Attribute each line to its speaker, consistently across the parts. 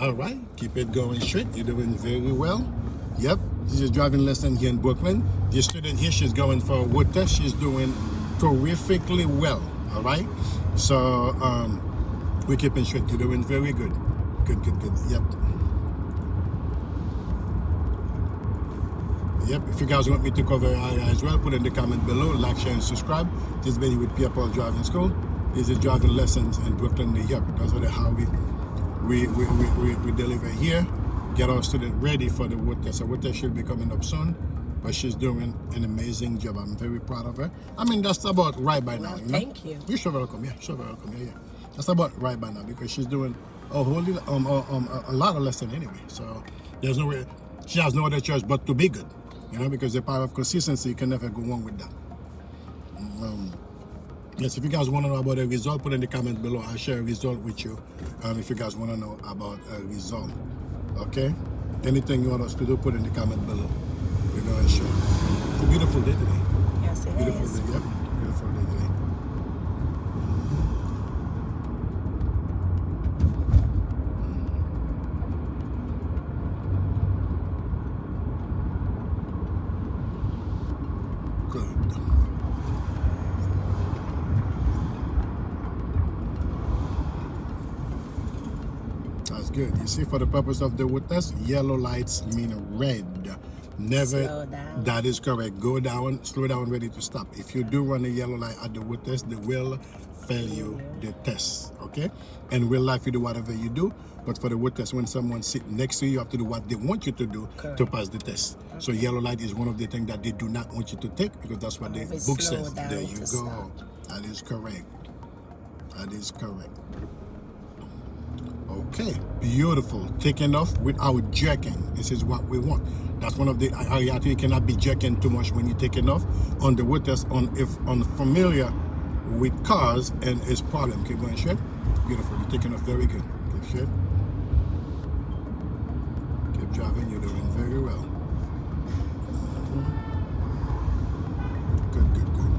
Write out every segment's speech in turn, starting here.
Speaker 1: All right, keep it going straight. You're doing very well. Yep, this is driving lesson here in Brooklyn. The student here, she's going for a wood test. She's doing terrifically well. All right, so we keep it straight. You're doing very good. Good, good, good. Yep. Yep, if you guys want me to cover area as well, put in the comment below, like, share, and subscribe. This is Benny with Pierre Driving School. This is driving lessons in Brooklyn, New York. Those are how we deliver here, get our student ready for the wood test. The wood test should be coming up soon, but she's doing an amazing job. I'm very proud of her. I mean, that's about right by now.
Speaker 2: Well,
Speaker 1: you know?
Speaker 2: thank you.
Speaker 1: You're so welcome. Yeah, so welcome. Yeah. That's about right by now because she's doing a whole a lot of lesson anyway. So there's no way she has no other choice but to be good. You know, because the power of consistency, you can never go wrong with that. Yes, if you guys want to know about a result, put in the comment below. I'll share a result with you if you guys want to know about a result. Okay? Anything you want us to do, put in the comment below. We're going to share. It's a beautiful day today.
Speaker 2: Yes, it
Speaker 1: Beautiful
Speaker 2: is.
Speaker 1: day, yep. Beautiful day today. Good. That's good. You see, for the purpose of the wood test, yellow lights mean red. Never.
Speaker 2: Slow down.
Speaker 1: That is correct. Go down, slow down, ready to stop. If you do run a yellow light at the wood test, they will fail you the test. Okay? In real life, you do whatever you do, but for the wood test, when someone sits next to you, you have to do what they want you to do to pass the test. Okay. So yellow light is one of the things that they do not want you to take because that's what the book says. There you go. Stop. That is correct. That is correct. Okay, beautiful. Taking off without jerking. This is what we want. That's one of the areas you cannot be jerking too much when you're taking off on the wood test. If unfamiliar with cars and its problem. Keep going straight. Beautiful. You're taking off very good. Keep straight. Keep driving. You're doing very well. Good, good, good.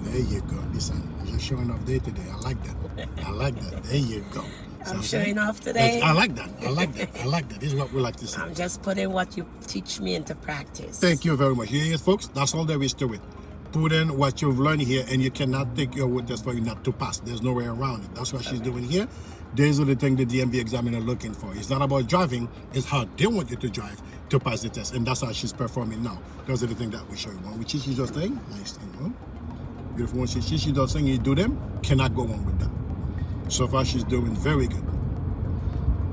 Speaker 1: There you go. Listen, you're showing off day today. I like that. I like that. There you go.
Speaker 2: I'm showing off today.
Speaker 1: I like that. I like that. I like that. This is what we like to see.
Speaker 2: I'm just putting what you teach me into practice.
Speaker 1: Thank you very much. Yes, folks, that's all there is to it. Put in what you've learned here, and you cannot take your wood test for you not to pass. There's no way around it. That's what she's doing here. These are the things the DMV examiner looking for. It's not about driving. It's how they want you to drive to pass the test, and that's how she's performing now. Those are the things that we show you. When we teach you just thing, nice thing, huh? Beautiful. When she does things, you do them, cannot go wrong with that. So far, she's doing very good.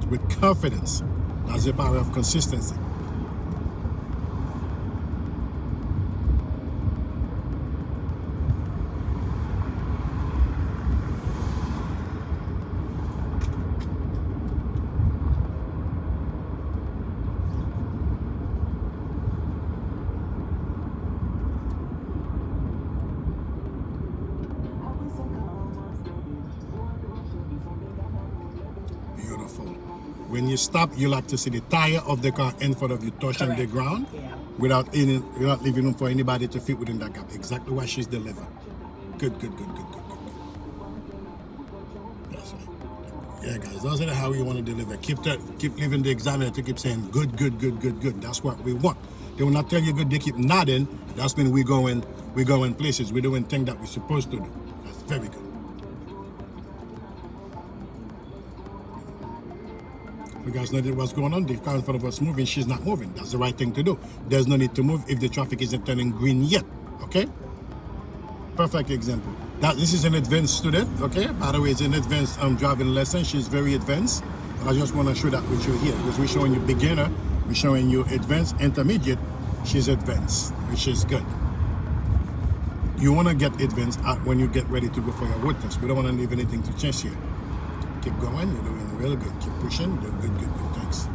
Speaker 1: With confidence. That's the power of consistency. Beautiful. When you stop, you'll have to see the tire of the car in front of you touching the ground without leaving room for anybody to fit within that gap. Exactly what she's delivered. Good, good, good, good, good, good, good. That's right. Yeah, guys, those are how you want to deliver. Keep leaving the examiner to keep saying good, good, good, good, good. That's what we want. They will not tell you good. They keep nodding. That's when we go in places. We're doing things that we're supposed to do. That's very good. You guys know what's going on. The car in front of us moving. She's not moving. That's the right thing to do. There's no need to move if the traffic isn't turning green yet. Okay? Perfect example. This is an advanced student. Okay? By the way, it's an advanced driving lesson. She's very advanced. And I just want to show that with you here because we're showing you beginner. We're showing you advanced, intermediate. She's advanced, which is good. You want to get advanced when you get ready to go for your wood test. We don't want to leave anything to chance here. Keep going. You're doing really good. Keep pushing. Doing good, good, good. Thanks.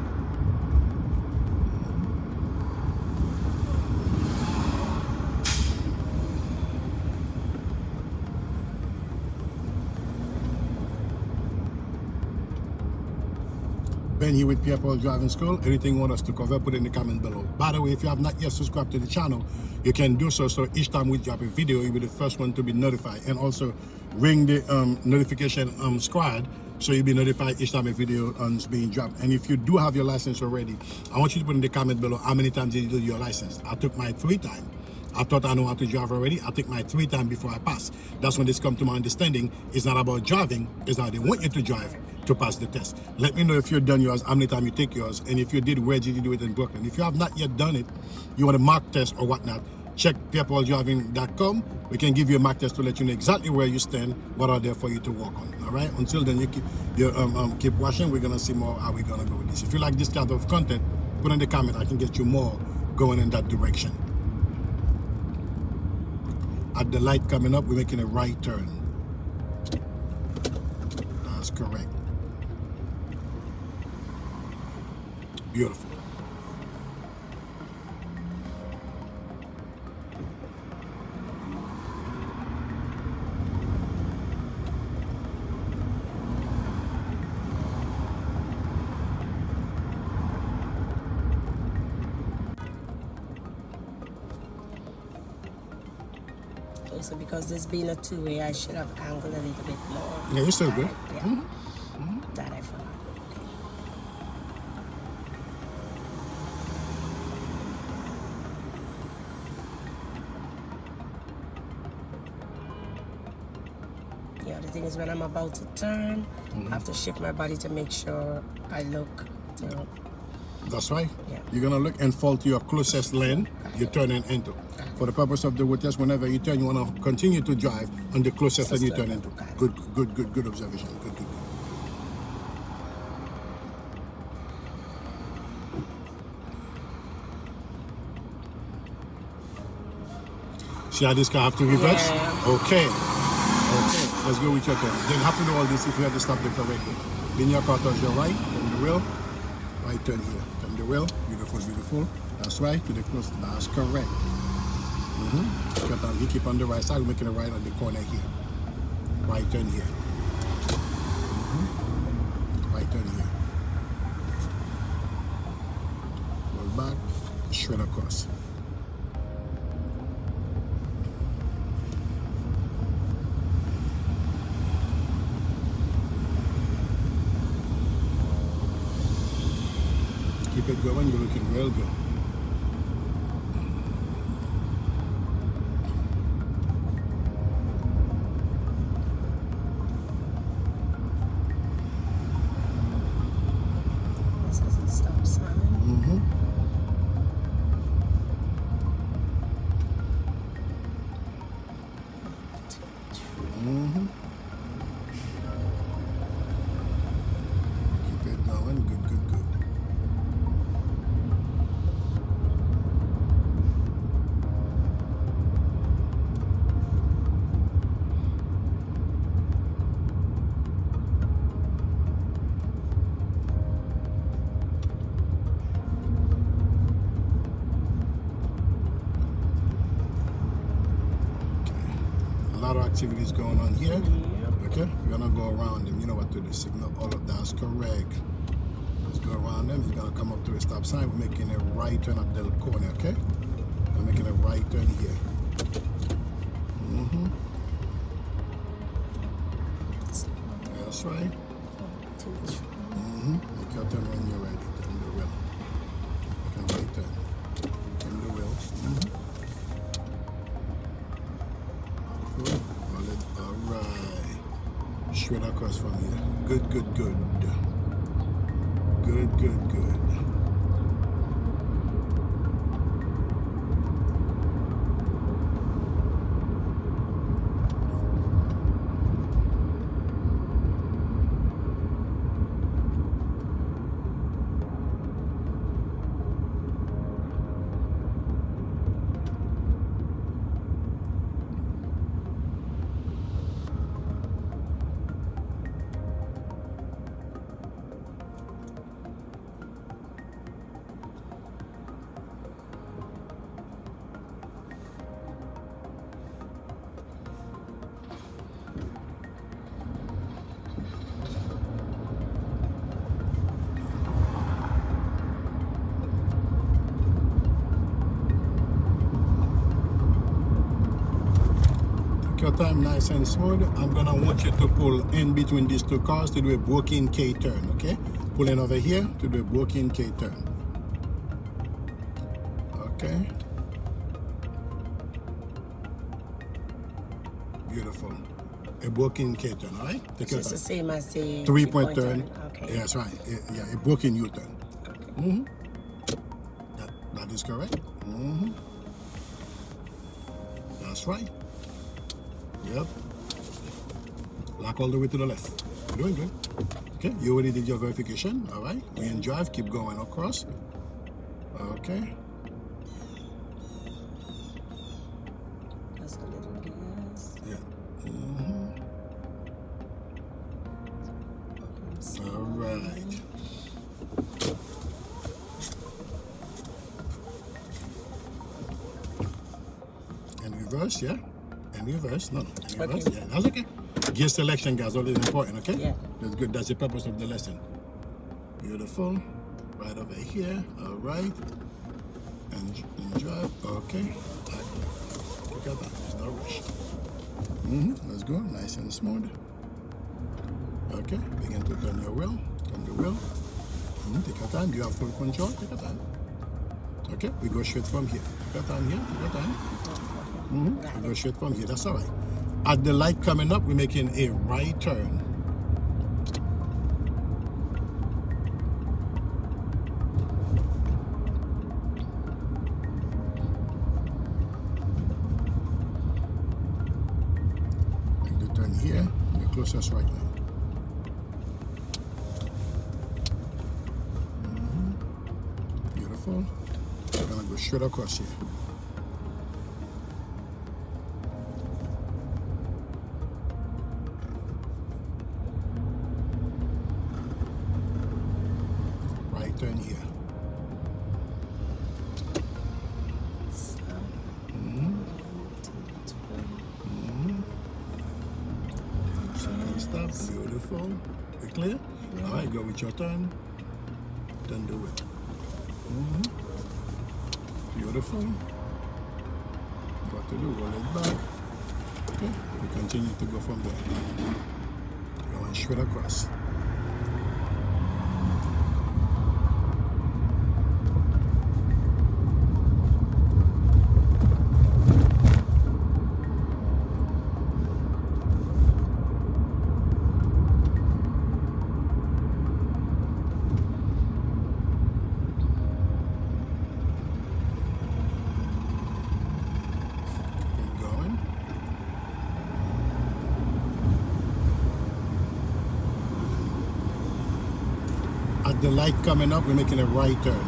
Speaker 1: Ben here with Pierre Driving School. Anything you want us to cover, put in the comment below. By the way, if you have not yet subscribed to the channel, you can do so. So each time we drop a video, you'll be the first one to be notified. And also ring the notification squad, so you'll be notified each time a video is being dropped. And if you do have your license already, I want you to put in the comment below how many times did you do your license. I took my 3 times. I thought I know how to drive already. I took my 3 times before I pass. That's when this come to my understanding. It's not about driving, it's how they want you to drive to pass the test. Let me know if you've done yours, how many times you take yours, and if you did, where did you do it in Brooklyn? If you have not yet done it, you want a mock test or whatnot, check pierrepauldraiving.com. We can give you a mock test to let you know exactly where you stand, what are there for you to work on. All right. Until then, you keep watching. We're gonna see more how we're gonna go with this. If you like this kind of content, put in the comment. I can get you more going in that direction. At the light coming up, we're making a right turn. That's correct. Beautiful.
Speaker 2: Also, because this being a two-way, I should have angled a little bit more.
Speaker 1: Yeah, you're still good.
Speaker 2: Yeah.
Speaker 1: Mm-hmm.
Speaker 2: That I forgot. Yeah, the thing is, when I'm about to turn, I have to shift my body to make sure I look, you know.
Speaker 1: That's right.
Speaker 2: Yeah.
Speaker 1: You're gonna look and fall to your closest lane you're turning into. For the purpose of the road test, whenever you turn, you wanna continue to drive on the closest lane you turn into. Good observation. Good. See how this car have to reverse?
Speaker 2: Yeah.
Speaker 1: Okay. Let's go with your turn. You don't have to do all this if you have to stop the correctly. Then your car turns your right, turn the wheel. Right turn here. Turn the wheel. Beautiful. That's right. To the close. That's correct. You keep on the right side. We're making a right on the corner here. Right turn here. Right turn here. Roll back. Straight across. Keep it going, you're looking real good.
Speaker 2: This is a stop sign.
Speaker 1: Keep it going, good. A lot of activities going on here. Okay, we're gonna go around them. You know what to do. Signal all of that's correct. Let's go around them. He's gonna come up to a stop sign. We're making a right turn at the corner. Okay, we're making a right turn here. That's right. Make your turn when you're ready. Turn the wheel. Make a right turn. Turn the wheel. Cool. All right. Straight across from here. Good. Good. time, nice and smooth. I'm gonna want you to pull in between these two cars to do a broken K turn, okay? Pull in over here to do a broken K turn. Okay. Beautiful. A broken K turn, all right? Take
Speaker 2: So
Speaker 1: your
Speaker 2: it's the
Speaker 1: time.
Speaker 2: same as the
Speaker 1: 3-point turn.
Speaker 2: Okay.
Speaker 1: Yeah, that's right. Yeah, a broken U-turn.
Speaker 2: Okay.
Speaker 1: That is correct. That's right. Yep. Lock all the way to the left. You're doing good. Okay, you already did your verification. All right. We in drive. Keep going across. Okay.
Speaker 2: Just a little gas.
Speaker 1: Yeah. All right. And reverse, yeah. And reverse, no. And reverse,
Speaker 2: Okay.
Speaker 1: yeah. That's okay. Gear selection, guys, always important. Okay.
Speaker 2: Yeah.
Speaker 1: That's good. That's the purpose of the lesson. Beautiful. Right over here. All right. And drive. Okay. Look at that. There's no rush. Let's go. Nice and smooth. Okay. Begin to turn your wheel. Turn the wheel. Take your time. You have full control. Take your time. Okay. We go straight from here. Take your time here. Take your time. We go straight from here. That's all right. At the light coming up, we're making a right turn. Make the turn here. The closest right now. Beautiful. We're gonna go straight across here. Right turn here. Second stop. Beautiful. We clear? All right, go with your turn. Turn the wheel. Beautiful. What to do? Roll it back. Okay. We continue to go from there. Going straight across. Keep going. At the light coming up, we're making a right turn.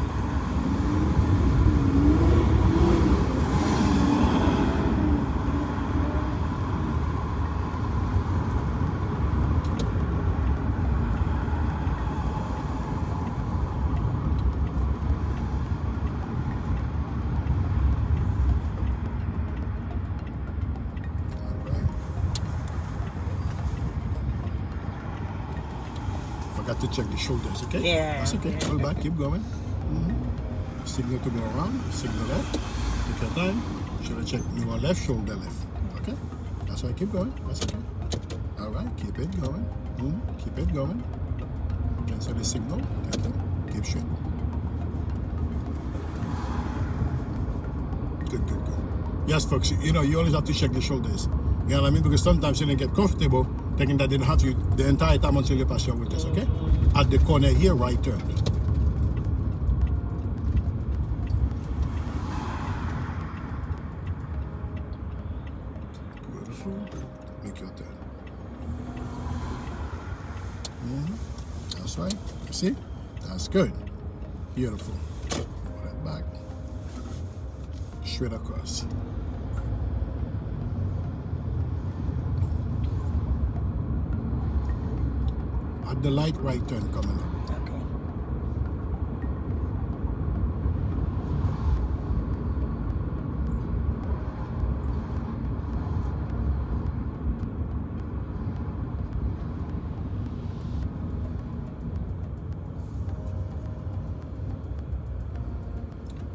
Speaker 1: Forgot to check the shoulders, okay?
Speaker 2: Yeah.
Speaker 1: That's okay. Hold back, keep going. Signal to go around, signal left. Take your time. Should have checked your left shoulder left. Okay? That's right, keep going. That's okay. All right, keep it going. Keep it going. Cancel the signal. Thank you. Keep straight. Good. Yes, folks, you know, you always have to check the shoulders. You know what I mean? Because sometimes you don't get comfortable thinking that they don't have to the entire time until you pass your witness, okay? At the corner here, right turn. Beautiful. Make your turn. That's right. You see? That's good. Beautiful. Pull it back. Straight across. At the light, right turn coming up.
Speaker 2: Okay.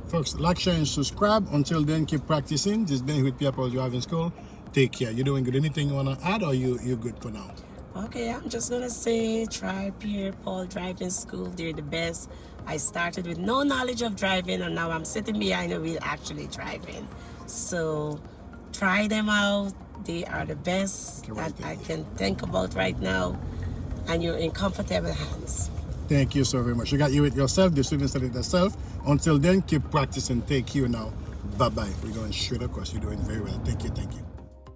Speaker 1: Folks, like, share, and subscribe. Until then, keep practicing. This has been with Pierre Driving School. take care. You're doing good. Anything you want to add, or you're good for now?
Speaker 2: Okay, I'm just gonna say try Pierre Paul Driving School. They're the best. I started with no knowledge of driving, and now I'm sitting behind the wheel actually driving. So try them out. They are the best
Speaker 1: Right,
Speaker 2: that I can think about right now, and you're in comfortable hands.
Speaker 1: Thank you so very much. You got you it yourself. The students did it themselves. Until then, keep practicing. Take care now. Bye bye. We're going straight across. You're doing very well. Thank you. Thank you.